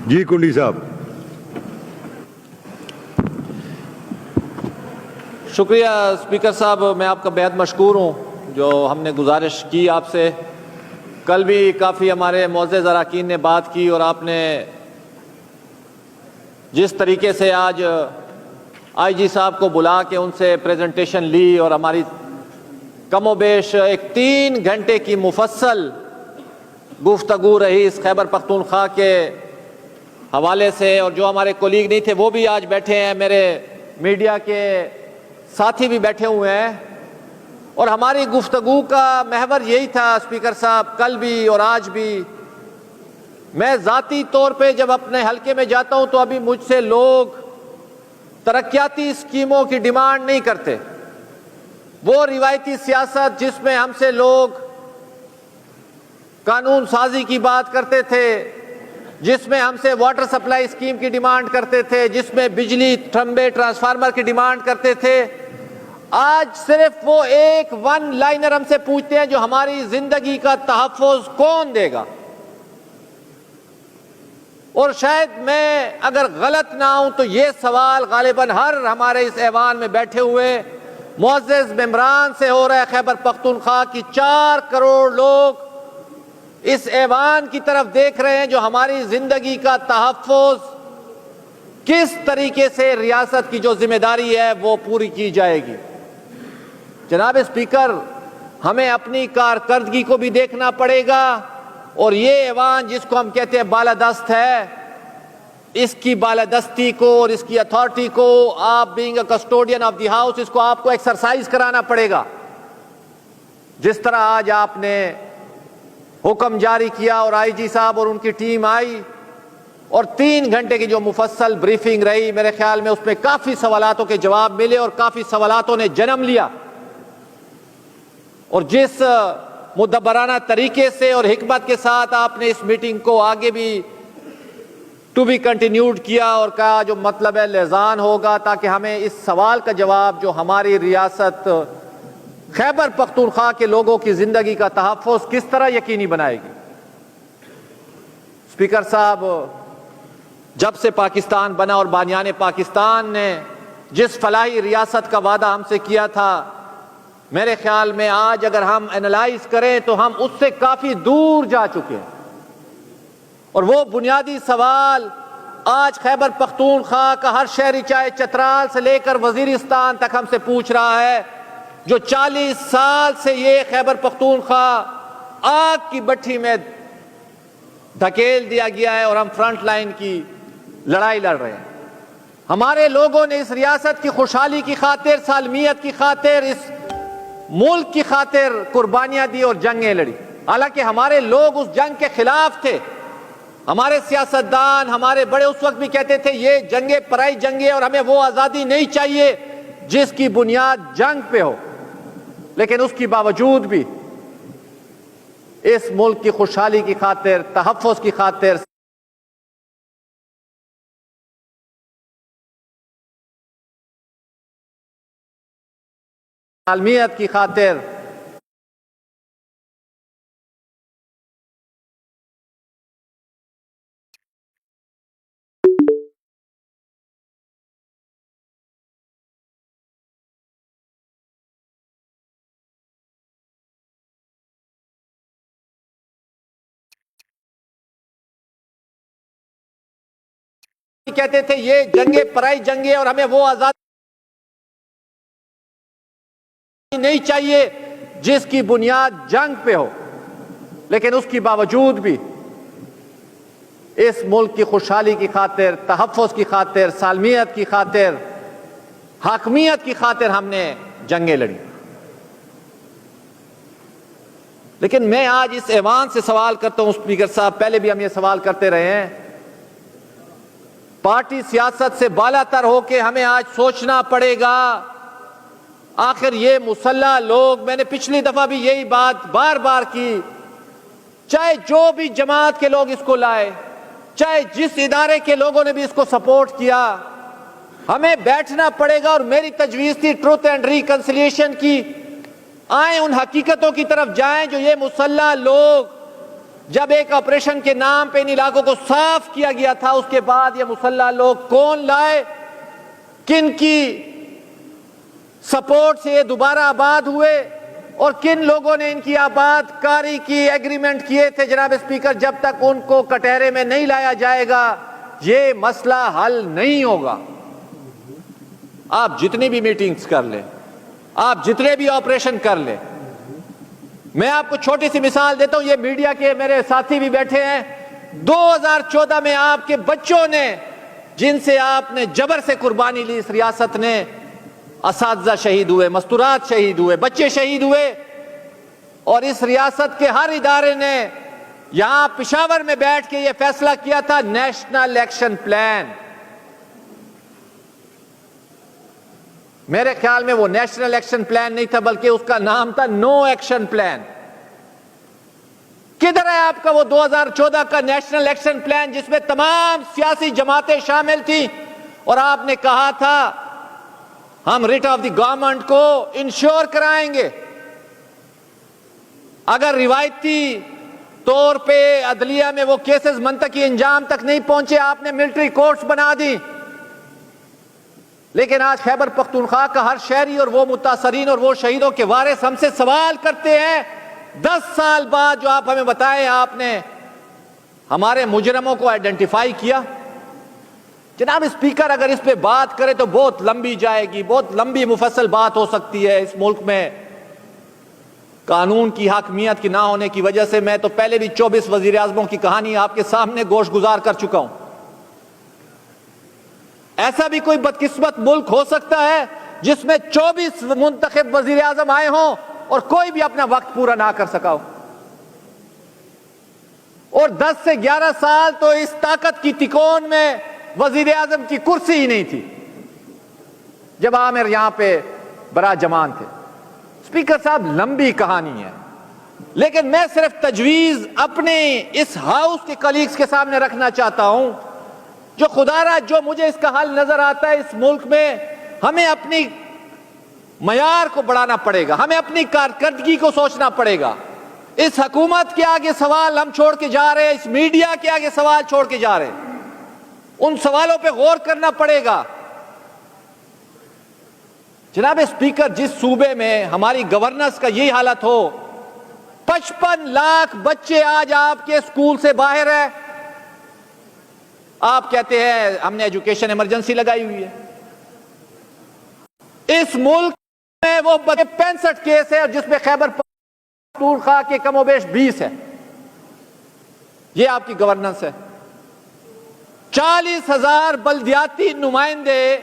جی کنڈی صاحب. شکریہ اسپیکر صاحب، میں آپ کا بہت مشکور ہوں جو ہم نے گزارش کی آپ سے. کل بھی کافی ہمارے معزز اراکین نے بات کی اور آپ نے جس طریقے سے آج آئی جی صاحب کو بلا کے ان سے پریزنٹیشن لی اور ہماری کم و بیش ایک 3 گھنٹے کی مفصل گفتگو رہی اس خیبر پختونخوا کے حوالے سے، اور جو ہمارے کولیگ نہیں تھے وہ بھی آج بیٹھے ہیں، میرے میڈیا کے ساتھی بھی بیٹھے ہوئے ہیں، اور ہماری گفتگو کا محور یہی تھا اسپیکر صاحب کل بھی اور آج بھی. میں ذاتی طور پہ جب اپنے حلقے میں جاتا ہوں تو ابھی مجھ سے لوگ ترقیاتی اسکیموں کی ڈیمانڈ نہیں کرتے. وہ روایتی سیاست جس میں ہم سے لوگ قانون سازی کی بات کرتے تھے، جس میں ہم سے واٹر سپلائی اسکیم کی ڈیمانڈ کرتے تھے، جس میں بجلی کھمبے ٹرانسفارمر کی ڈیمانڈ کرتے تھے، آج صرف وہ ایک ون لائنر ہم سے پوچھتے ہیں جو ہماری زندگی کا تحفظ کون دے گا. اور شاید میں اگر غلط نہ ہوں تو یہ سوال غالباً ہر ہمارے اس ایوان میں بیٹھے ہوئے معزز ممبران سے ہو رہا ہے. خیبر پختونخوا کی 4 کروڑ لوگ اس ایوان کی طرف دیکھ رہے ہیں جو ہماری زندگی کا تحفظ کس طریقے سے ریاست کی جو ذمہ داری ہے وہ پوری کی جائے گی. جناب اسپیکر، ہمیں اپنی کارکردگی کو بھی دیکھنا پڑے گا، اور یہ ایوان جس کو ہم کہتے ہیں بالادست ہے، اس کی بالادستی کو اور اس کی اتھارٹی کو آپ being a custodian of the house اس کو آپ کو ایکسرسائز کرانا پڑے گا. جس طرح آج آپ نے حکم جاری کیا اور آئی جی صاحب اور ان کی ٹیم آئی اور 3 گھنٹے کی جو مفصل بریفنگ رہی، میرے خیال میں اس میں کافی سوالاتوں کے جواب ملے اور کافی سوالاتوں نے جنم لیا. اور جس مدبرانہ طریقے سے اور حکمت کے ساتھ آپ نے اس میٹنگ کو آگے بھی ٹو بی کنٹینیوڈ کیا اور کہا جو مطلب ہے لحظان ہوگا، تاکہ ہمیں اس سوال کا جواب جو ہماری ریاست خیبر پختونخوا کے لوگوں کی زندگی کا تحفظ کس طرح یقینی بنائے گی. اسپیکر صاحب، جب سے پاکستان بنا اور بانیان پاکستان نے جس فلاحی ریاست کا وعدہ ہم سے کیا تھا، میرے خیال میں آج اگر ہم اینالائز کریں تو ہم اس سے کافی دور جا چکے ہیں. اور وہ بنیادی سوال آج خیبر پختونخوا کا ہر شہری، چاہے چترال سے لے کر وزیرستان تک، ہم سے پوچھ رہا ہے، جو 40 سال سے یہ خیبر پختونخوا آگ کی بٹھی میں دھکیل دیا گیا ہے اور ہم فرنٹ لائن کی لڑائی لڑ رہے ہیں. ہمارے لوگوں نے اس ریاست کی خوشحالی کی خاطر، سالمیت کی خاطر، اس ملک کی خاطر قربانیاں دی اور جنگیں لڑی. حالانکہ ہمارے لوگ اس جنگ کے خلاف تھے. ہمارے سیاستدان، ہمارے بڑے اس وقت بھی کہتے تھے یہ جنگیں پرائی جنگیں اور ہمیں وہ آزادی نہیں چاہیے جس کی بنیاد جنگ پہ ہو. لیکن اس کی باوجود بھی اس ملک کی خوشحالی کی خاطر، تحفظ کی خاطر، سالمیت کی خاطر کہتے تھے یہ جنگیں پرائی جنگیں اور ہمیں وہ آزادی نہیں چاہیے جس کی بنیاد جنگ پہ ہو. لیکن اس کی باوجود بھی اس ملک کی خوشحالی کی خاطر، تحفظ کی خاطر، سالمیت کی خاطر، حاکمیت کی خاطر ہم نے جنگیں لڑی. لیکن میں آج اس ایوان سے سوال کرتا ہوں اسپیکر صاحب، پہلے بھی ہم یہ سوال کرتے رہے ہیں، پارٹی سیاست سے بالا تر ہو کے ہمیں آج سوچنا پڑے گا آخر یہ مسلح لوگ، میں نے پچھلی دفعہ بھی یہی بات بار بار کی، چاہے جو بھی جماعت کے لوگ اس کو لائے، چاہے جس ادارے کے لوگوں نے بھی اس کو سپورٹ کیا، ہمیں بیٹھنا پڑے گا. اور میری تجویز تھی ٹروتھ اینڈ ریکنسیلیشن کی، آئیں ان حقیقتوں کی طرف جائیں جو یہ مسلح لوگ جب ایک آپریشن کے نام پہ ان علاقوں کو صاف کیا گیا تھا، اس کے بعد یہ مسلح لوگ کون لائے، کن کی سپورٹ سے یہ دوبارہ آباد ہوئے، اور کن لوگوں نے ان کی آباد کاری کی، ایگریمنٹ کیے تھے؟ جناب اسپیکر، جب تک ان کو کٹہرے میں نہیں لایا جائے گا یہ مسئلہ حل نہیں ہوگا۔ آپ جتنی بھی میٹنگز کر لیں، آپ جتنے بھی آپریشن کر لیں، میں آپ کو چھوٹی سی مثال دیتا ہوں، یہ میڈیا کے میرے ساتھی بھی بیٹھے ہیں، 2014 میں آپ کے بچوں نے، جن سے آپ نے جبر سے قربانی لی، اس ریاست نے اساتذہ شہید ہوئے، مستورات شہید ہوئے، بچے شہید ہوئے، اور اس ریاست کے ہر ادارے نے یہاں پشاور میں بیٹھ کے یہ فیصلہ کیا تھا، نیشنل ایکشن پلان۔ میرے خیال میں وہ نیشنل ایکشن پلان نہیں تھا، بلکہ اس کا نام تھا نو ایکشن پلان۔ کدھر ہے آپ کا وہ 2014 کا نیشنل ایکشن پلان جس میں تمام سیاسی جماعتیں شامل تھیں، اور آپ نے کہا تھا ہم ریٹ آف دی گورنمنٹ کو انشور کرائیں گے، اگر روایتی طور پہ عدلیہ میں وہ کیسز منطقی انجام تک نہیں پہنچے، آپ نے ملٹری کورٹس بنا دی۔ لیکن آج خیبر پختونخوا کا ہر شہری اور وہ متاثرین اور وہ شہیدوں کے وارث ہم سے سوال کرتے ہیں، 10 سال بعد جو آپ ہمیں بتائیں آپ نے ہمارے مجرموں کو آئیڈینٹیفائی کیا۔ جناب اسپیکر، اگر اس پہ بات کرے تو بہت لمبی جائے گی، بہت لمبی مفصل بات ہو سکتی ہے۔ اس ملک میں قانون کی حاکمیت کی نہ ہونے کی وجہ سے میں تو پہلے بھی 24 وزیر اعظموں کی کہانی آپ کے سامنے گوش گزار کر چکا ہوں۔ ایسا بھی کوئی بدقسمت ملک ہو سکتا ہے جس میں 24 منتخب وزیر اعظم آئے ہوں اور کوئی بھی اپنا وقت پورا نہ کر سکا ہو؟ اور 10 سے 11 سال تو اس طاقت کی تکون میں وزیر اعظم کی کرسی ہی نہیں تھی جب عامر یہاں پہ برا جمان تھے۔ اسپیکر صاحب، لمبی کہانی ہے، لیکن میں صرف تجویز اپنے اس ہاؤس کے کلیگز کے سامنے رکھنا چاہتا ہوں، جو خدا را جو مجھے اس کا حل نظر آتا ہے، اس ملک میں ہمیں اپنی معیار کو بڑھانا پڑے گا، ہمیں اپنی کارکردگی کو سوچنا پڑے گا۔ اس حکومت کے آگے سوال ہم چھوڑ کے جا رہے ہیں، اس میڈیا کے آگے سوال چھوڑ کے جا رہے ہیں، ان سوالوں پہ غور کرنا پڑے گا۔ جناب اسپیکر، جس صوبے میں ہماری گورننس کا یہی حالت ہو، 55 لاکھ بچے آج آپ کے اسکول سے باہر ہیں، آپ کہتے ہیں ہم نے ایجوکیشن ایمرجنسی لگائی ہوئی ہے۔ اس ملک میں وہ 65 کیس ہے جس میں خیبر پختونخوا کے کم و بیش 20 ہے۔ یہ آپ کی گورننس ہے۔ 40,000 بلدیاتی نمائندے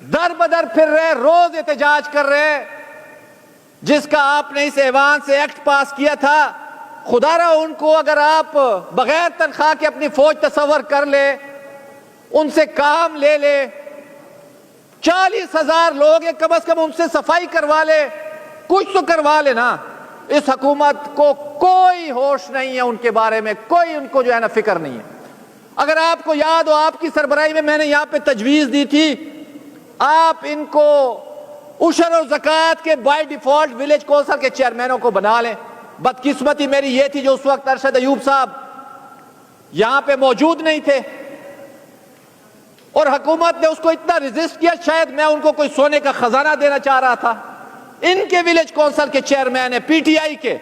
در بدر پھر رہے، روز احتجاج کر رہے، جس کا آپ نے اس ایوان سے ایکٹ پاس کیا تھا۔ خدا را ان کو اگر آپ بغیر تنخواہ کے اپنی فوج تصور کر لے، ان سے کام لے لے، 40,000 لوگ ہیں، کم از کم ان سے صفائی کروا لے، کچھ تو کروا لے نا۔ اس حکومت کو کوئی ہوش نہیں ہے ان کے بارے میں، کوئی ان کو جو ہے نا فکر نہیں ہے۔ اگر آپ کو یاد ہو، آپ کی سربراہی میں میں نے یہاں پہ تجویز دی تھی، آپ ان کو عشر اور زکوٰۃ کے بائی ڈیفالٹ ولیج کونسل کے چیئرمینوں کو بنا لیں۔ بدقسمتی میری یہ تھی جو اس وقت ارشد ایوب صاحب یہاں پہ موجود نہیں تھے، اور حکومت نے اس کو اتنا ریزسٹ کیا، شاید میں ان کو کوئی سونے کا خزانہ دینا چاہ رہا تھا۔ ان کے ولیج کونسل کے چیئرمین ہیں، پی ٹی آئی کے۔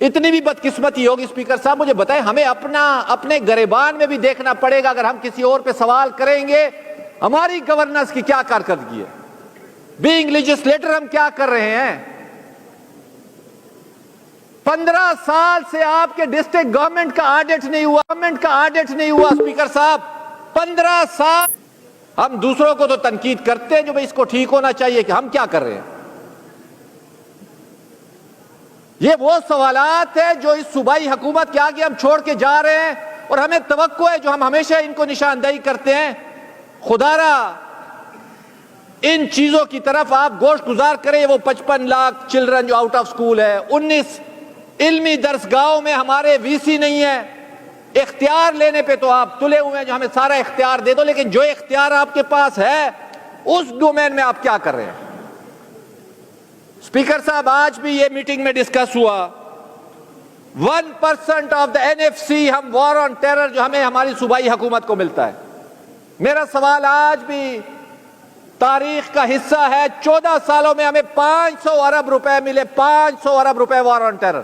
اتنی بھی بدقسمتی ہوگی اسپیکر صاحب، مجھے بتائیں، ہمیں اپنے گریبان میں بھی دیکھنا پڑے گا۔ اگر ہم کسی اور پہ سوال کریں گے، ہماری گورننس کی کیا کارکردگی ہے، بینگ لیجسلیٹر ہم کیا کر رہے ہیں؟ 15 سال سے آپ کے ڈسٹرکٹ گورنمنٹ کا آڈٹ نہیں ہوا اسپیکر صاحب، 15 سال۔ ہم دوسروں کو تو تنقید کرتے ہیں جو بھئی اس کو ٹھیک ہونا چاہیے، کہ ہم کیا کر رہے ہیں؟ یہ وہ سوالات ہیں جو اس صوبائی حکومت کے آگے ہم چھوڑ کے جا رہے ہیں، اور ہمیں توقع ہے جو ہم ہمیشہ ان کو نشاندہی کرتے ہیں۔ خدا را ان چیزوں کی طرف آپ گوشت گزار کریں۔ وہ 55 لاکھ چلڈرن جو آؤٹ آف سکول ہے، 19 علمی درسگاہوں میں ہمارے وی سی نہیں ہے۔ اختیار لینے پہ تو آپ تلے ہوئے ہیں جو ہمیں سارا اختیار دے دو، لیکن جو اختیار آپ کے پاس ہے اس ڈومین میں آپ کیا کر رہے ہیں؟ اسپیکر صاحب، آج بھی یہ میٹنگ میں ڈسکس ہوا، 1% آف دا NFC ہم وار آن ٹیرر جو ہمیں ہماری صوبائی حکومت کو ملتا ہے. میرا سوال آج بھی تاریخ کا حصہ ہے. 14 سالوں میں ہمیں 500 ارب روپے ملے, 500 ارب روپے وار آن ٹیرر.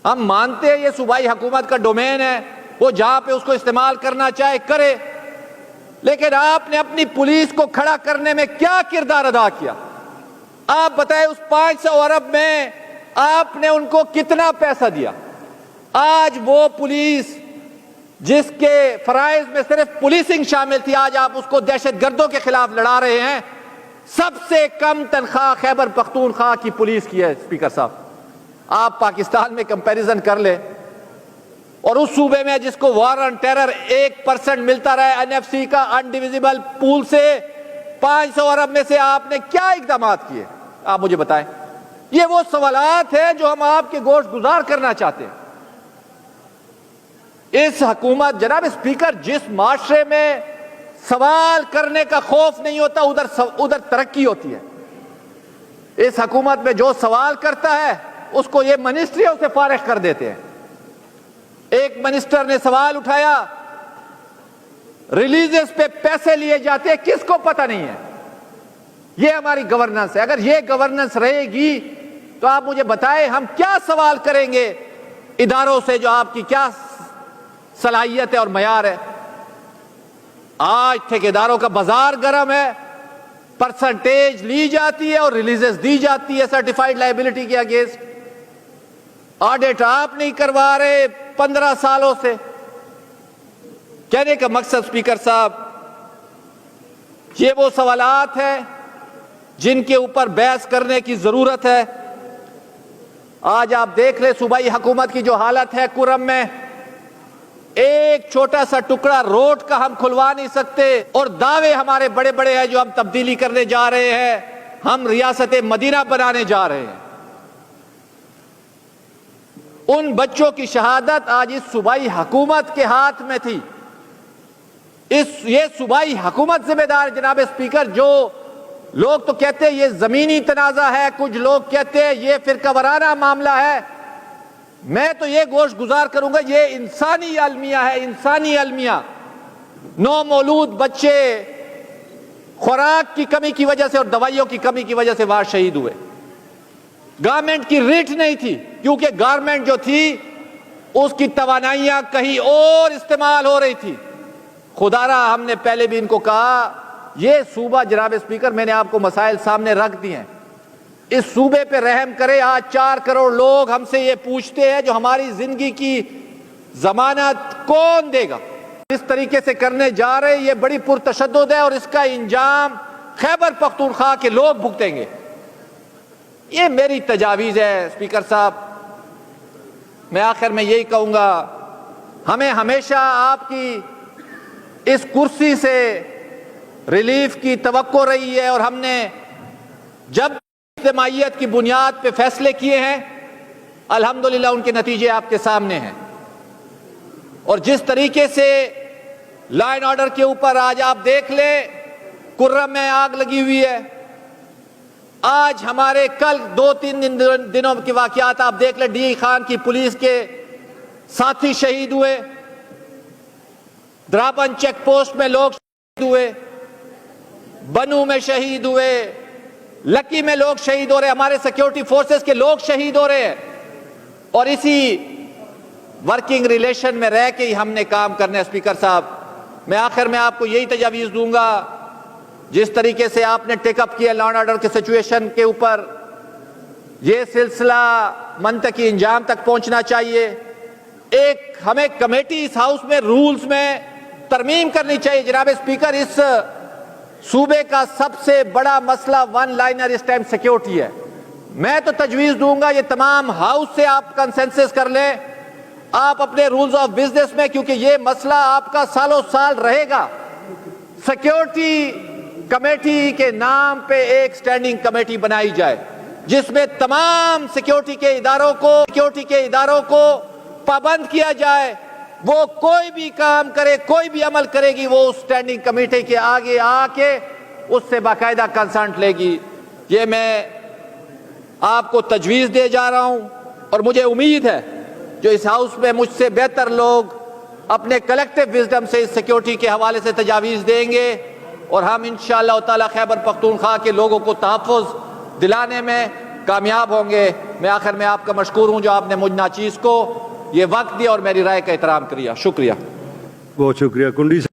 ہم مانتے ہیں یہ صوبائی حکومت کا ڈومین ہے, وہ جہاں پہ اس کو استعمال کرنا چاہے کرے, لیکن آپ نے اپنی پولیس کو کھڑا کرنے میں کیا کردار ادا کیا؟ آپ بتائیں اس 500 ارب میں آپ نے ان کو کتنا پیسہ دیا؟ آج وہ پولیس جس کے فرائض میں صرف پولیسنگ شامل تھی, آج آپ اس کو دہشت گردوں کے خلاف لڑا رہے ہیں. سب سے کم تنخواہ خیبر پختونخوا کی پولیس کی ہے. اسپیکر صاحب, آپ پاکستان میں کمپیریزن کر لیں, اور اس صوبے میں جس کو وار آن ٹیرر 1% ملتا رہا ہے NFC کا انڈیویزیبل پول سے, 500 ارب میں سے آپ نے کیا اقدامات کیے؟ آپ مجھے بتائیں. یہ وہ سوالات ہیں جو ہم آپ کے گوش گزار کرنا چاہتے ہیں. اس حکومت, جناب اسپیکر, جس معاشرے میں سوال کرنے کا خوف نہیں ہوتا ادھر ترقی ہوتی ہے. اس حکومت میں جو سوال کرتا ہے اس کو یہ منسٹریوں سے فارغ کر دیتے ہیں. ایک منسٹر نے سوال اٹھایا, ریلیزز پہ پیسے لیے جاتے ہیں, کس کو پتہ نہیں ہے. یہ ہماری گورننس ہے. اگر یہ گورننس رہے گی تو آپ مجھے بتائیں ہم کیا سوال کریں گے اداروں سے جو آپ کی کیا صلاحیت ہے اور معیار ہے. آج ٹھیکیداروں کا بازار گرم ہے, پرسنٹیج لی جاتی ہے اور ریلیزز دی جاتی ہے سرٹیفائیڈ لائبلٹی کے اگینسٹ. آڈٹ آپ نہیں کروا رہے 15 سالوں سے. کہنے کا مقصد اسپیکر صاحب, یہ وہ سوالات ہیں جن کے اوپر بحث کرنے کی ضرورت ہے. آج آپ دیکھ لیں صوبائی حکومت کی جو حالت ہے کرم میں, ایک چھوٹا سا ٹکڑا روڈ کا ہم کھلوا نہیں سکتے, اور دعوے ہمارے بڑے بڑے ہیں جو ہم تبدیلی کرنے جا رہے ہیں, ہم ریاست مدینہ بنانے جا رہے ہیں. ان بچوں کی شہادت آج اس صوبائی حکومت کے ہاتھ میں تھی. یہ صوبائی حکومت ذمہ دار. جناب اسپیکر, جو لوگ تو کہتے ہیں یہ زمینی تنازع ہے, کچھ لوگ کہتے ہیں یہ فرقہ وارانہ معاملہ ہے, میں تو یہ گوش گزار کروں گا یہ انسانی المیہ ہے. انسانی المیہ, نو مولود بچے خوراک کی کمی کی وجہ سے اور دوائیوں کی کمی کی وجہ سے وہاں شہید ہوئے. گورنمنٹ کی ریٹ نہیں تھی, کیونکہ گورنمنٹ جو تھی اس کی توانائیاں کہیں اور استعمال ہو رہی تھی. خدارا ہم نے پہلے بھی ان کو کہا, یہ صوبہ, جناب اسپیکر میں نے آپ کو مسائل سامنے رکھ دیے ہیں, اس صوبے پہ رحم کرے. آج 4 کروڑ لوگ ہم سے یہ پوچھتے ہیں جو ہماری زندگی کی ضمانت کون دے گا. اس طریقے سے کرنے جا رہے, یہ بڑی پرتشدد ہے اور اس کا انجام خیبر پختونخوا کے لوگ بھگتیں گے. یہ میری تجاویز ہے اسپیکر صاحب. میں آخر میں یہی کہوں گا, ہمیں ہمیشہ آپ کی اس کرسی سے ریلیف کی توقع رہی ہے, اور ہم نے جب اجتماعیت کی بنیاد پہ فیصلے کیے ہیں الحمدللہ ان کے نتیجے آپ کے سامنے ہیں. اور جس طریقے سے لا اینڈ آرڈر کے اوپر آج آپ دیکھ لیں کرم میں آگ لگی ہوئی ہے. آج ہمارے کل 2-3 دنوں کے واقعات آپ دیکھ لیں, ڈی خان کی پولیس کے ساتھی شہید ہوئے, درابن چیک پوسٹ میں لوگ شہید ہوئے, بنو میں شہید ہوئے, لکی میں لوگ شہید ہو رہے, ہمارے سیکیورٹی فورسز کے لوگ شہید ہو رہے ہیں. اور اسی ورکنگ ریلیشن میں رہ کے ہی ہم نے کام کرنا ہے. اسپیکر صاحب, میں آخر میں آپ کو یہی تجاویز دوں گا, جس طریقے سے آپ نے ٹیک اپ کیا لا اینڈ آرڈر کے سچویشن کے اوپر, یہ سلسلہ منطقی انجام تک پہنچنا چاہیے. ایک ہمیں کمیٹی اس ہاؤس میں رولز میں ترمیم کرنی چاہیے. جناب اسپیکر, اس صوبے کا سب سے بڑا مسئلہ ون لائنر اس ٹائم سیکیورٹی ہے. میں تو تجویز دوں گا یہ تمام ہاؤس سے آپ کنسنسس کر لیں, آپ اپنے رولز آف بزنس میں, کیونکہ یہ مسئلہ آپ کا سالوں سال رہے گا. سیکیورٹی کمیٹی کے نام پہ ایک سٹینڈنگ کمیٹی بنائی جائے جس میں تمام سیکیورٹی کے اداروں کو پابند کیا جائے. وہ کوئی بھی کام کرے, کوئی بھی عمل کرے گی, وہ اس سٹینڈنگ کمیٹی کے آگے آ کے اس سے باقاعدہ کنسنٹ لے گی. یہ میں آپ کو تجویز دے جا رہا ہوں. اور مجھے امید ہے جو اس ہاؤس میں مجھ سے بہتر لوگ اپنے کلیکٹیو وزڈم سے اس سیکیورٹی کے حوالے سے تجاویز دیں گے اور ہم انشاءاللہ تعالی خیبر پختونخوا کے لوگوں کو تحفظ دلانے میں کامیاب ہوں گے۔ میں آخر میں آپ کا مشکور ہوں جو آپ نے مجھ ناچیز کو یہ وقت دیا اور میری رائے کا احترام کیا۔ شکریہ۔ بہت شکریہ کنڈی صاحب۔